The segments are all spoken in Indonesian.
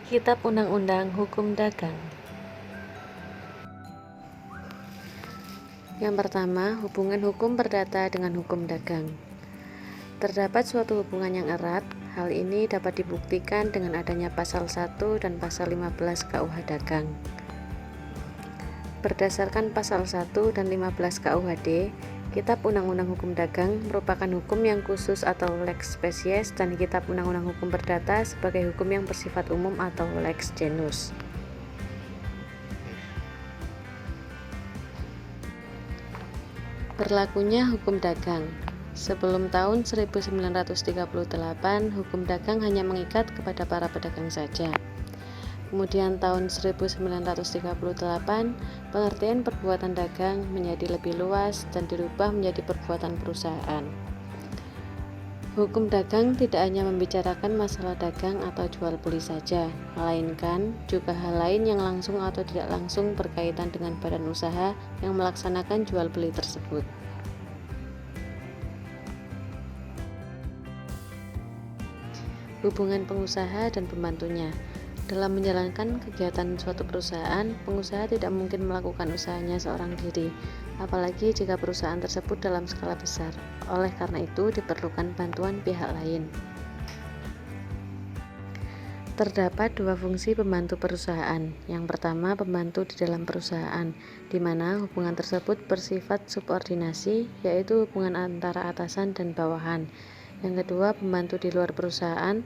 Kitab Undang-Undang Hukum Dagang. Yang pertama, hubungan hukum perdata dengan hukum dagang. Terdapat suatu hubungan yang erat. Hal ini dapat dibuktikan dengan adanya pasal 1 dan pasal 15 KUH Dagang. Berdasarkan pasal 1 dan 15 KUHD, Kitab Undang-Undang Hukum Dagang merupakan hukum yang khusus atau lex spesies, dan Kitab Undang-Undang Hukum Perdata sebagai hukum yang bersifat umum atau lex genus. Berlakunya hukum dagang. Sebelum tahun 1938, hukum dagang hanya mengikat kepada para pedagang saja. Kemudian tahun 1938, pengertian perbuatan dagang menjadi lebih luas dan dirubah menjadi perbuatan perusahaan. Hukum dagang tidak hanya membicarakan masalah dagang atau jual beli saja, melainkan juga hal lain yang langsung atau tidak langsung berkaitan dengan badan usaha yang melaksanakan jual beli tersebut. Hubungan pengusaha dan pembantunya. Dalam menjalankan kegiatan suatu perusahaan, pengusaha tidak mungkin melakukan usahanya seorang diri, apalagi jika perusahaan tersebut dalam skala besar. Oleh karena itu, diperlukan bantuan pihak lain. Terdapat dua fungsi pembantu perusahaan. Yang pertama, pembantu di dalam perusahaan, di mana hubungan tersebut bersifat subordinasi, yaitu hubungan antara atasan dan bawahan. Yang kedua, pembantu di luar perusahaan,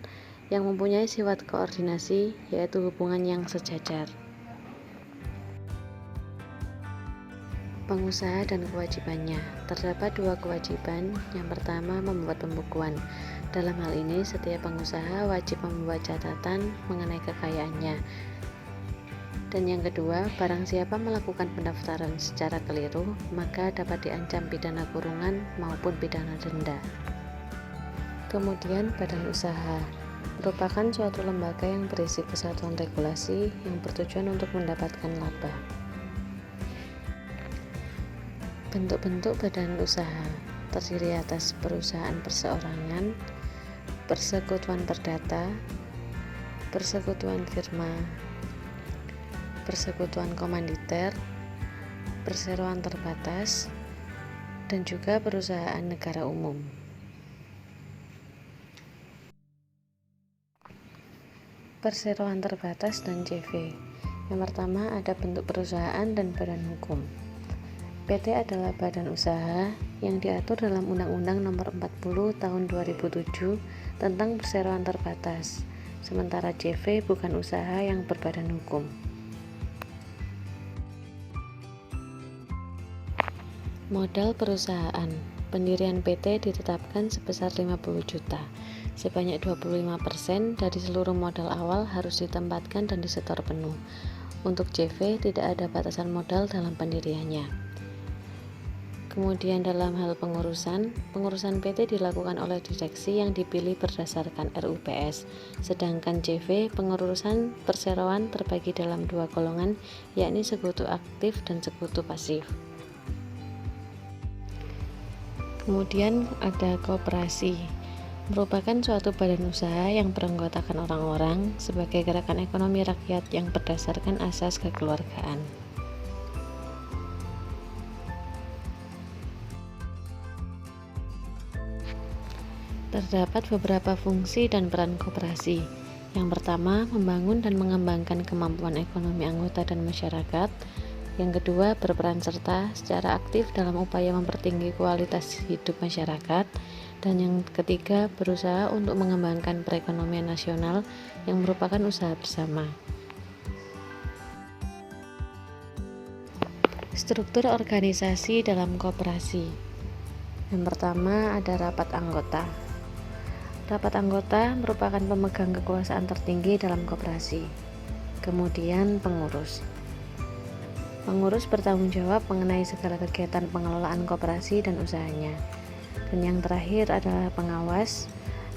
yang mempunyai sifat koordinasi, yaitu hubungan yang sejajar. Pengusaha dan kewajibannya. Terdapat dua kewajiban. Yang pertama, membuat pembukuan. Dalam hal ini, setiap pengusaha wajib membuat catatan mengenai kekayaannya. Dan yang kedua, barang siapa melakukan pendaftaran secara keliru, maka dapat diancam pidana kurungan maupun pidana denda. Kemudian, badan usaha merupakan suatu lembaga yang berisi kesatuan regulasi yang bertujuan untuk mendapatkan laba. Bentuk-bentuk badan usaha terdiri atas perusahaan perseorangan, persekutuan perdata, persekutuan firma, persekutuan komanditer, perseroan terbatas, dan juga perusahaan negara umum. Perseroan terbatas dan JV. Yang pertama, ada bentuk perusahaan dan badan hukum. PT adalah badan usaha yang diatur dalam Undang-Undang Nomor 40 Tahun 2007 tentang perseroan terbatas. Sementara JV bukan usaha yang berbadan hukum. Modal perusahaan. Pendirian PT ditetapkan sebesar 50 juta. Sebanyak 25% dari seluruh modal awal harus ditempatkan dan disetor penuh. Untuk JV tidak ada batasan modal dalam pendiriannya. Kemudian dalam hal pengurusan PT dilakukan oleh direksi yang dipilih berdasarkan RUPS. Sedangkan JV, pengurusan perseroan terbagi dalam dua golongan, yakni sekutu aktif dan sekutu pasif. Kemudian ada koperasi, merupakan suatu badan usaha yang beranggotakan orang-orang sebagai gerakan ekonomi rakyat yang berdasarkan asas kekeluargaan. Terdapat beberapa fungsi dan peran koperasi. Yang pertama, membangun dan mengembangkan kemampuan ekonomi anggota dan masyarakat. Yang kedua, berperan serta secara aktif dalam upaya mempertinggi kualitas hidup masyarakat. Dan yang ketiga, berusaha untuk mengembangkan perekonomian nasional yang merupakan usaha bersama. Struktur organisasi dalam koperasi. Yang pertama, ada rapat anggota. Rapat anggota merupakan pemegang kekuasaan tertinggi dalam koperasi. Kemudian pengurus. Pengurus bertanggung jawab mengenai segala kegiatan pengelolaan koperasi dan usahanya. Dan yang terakhir adalah pengawas.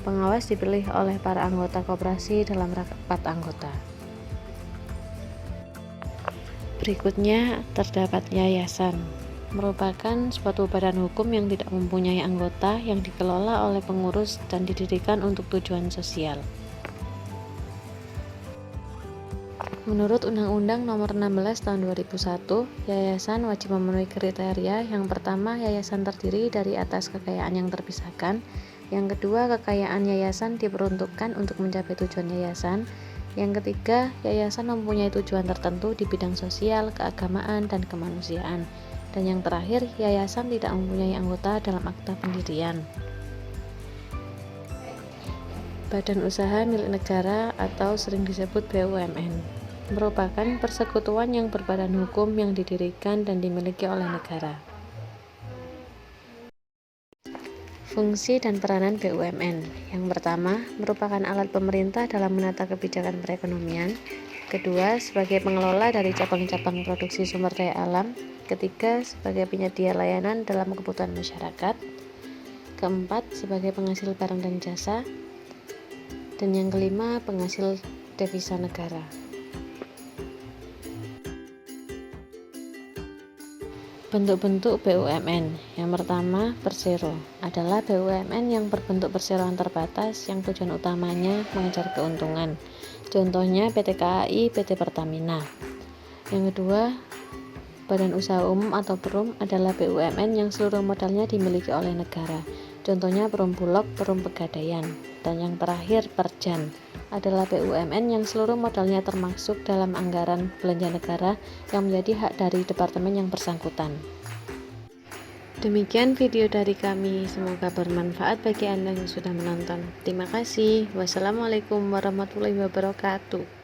Pengawas dipilih oleh para anggota koperasi dalam rapat anggota. Berikutnya terdapat yayasan. Merupakan suatu badan hukum yang tidak mempunyai anggota, yang dikelola oleh pengurus dan didirikan untuk tujuan sosial. Menurut Undang-Undang Nomor 16 Tahun 2001, yayasan wajib memenuhi kriteria. Yang pertama, yayasan terdiri dari atas kekayaan yang terpisahkan. Yang kedua, kekayaan yayasan diperuntukkan untuk mencapai tujuan yayasan. Yang ketiga, yayasan mempunyai tujuan tertentu di bidang sosial, keagamaan, dan kemanusiaan. Dan yang terakhir, yayasan tidak mempunyai anggota dalam akta pendirian. Badan usaha milik negara atau sering disebut BUMN merupakan persekutuan yang berbadan hukum yang didirikan dan dimiliki oleh negara. Fungsi dan peranan BUMN. Yang pertama, merupakan alat pemerintah dalam menata kebijakan perekonomian. Kedua, sebagai pengelola dari cabang-cabang produksi sumber daya alam. Ketiga, sebagai penyedia layanan dalam kebutuhan masyarakat. Keempat, sebagai penghasil barang dan jasa. Dan yang kelima, penghasil devisa negara. Bentuk-bentuk BUMN. Yang pertama, Persero adalah BUMN yang berbentuk perseroan terbatas yang tujuan utamanya mengejar keuntungan. Contohnya PT KAI, PT Pertamina. Yang kedua, Badan Usaha Umum atau Perum adalah BUMN yang seluruh modalnya dimiliki oleh negara. Contohnya Perum Bulog, Perum Pegadaian. Dan yang terakhir, Perjan adalah BUMN yang seluruh modalnya termasuk dalam anggaran belanja negara yang menjadi hak dari departemen yang bersangkutan. Demikian video dari kami, semoga bermanfaat bagi Anda yang sudah menonton. Terima kasih. Wassalamualaikum warahmatullahi wabarakatuh.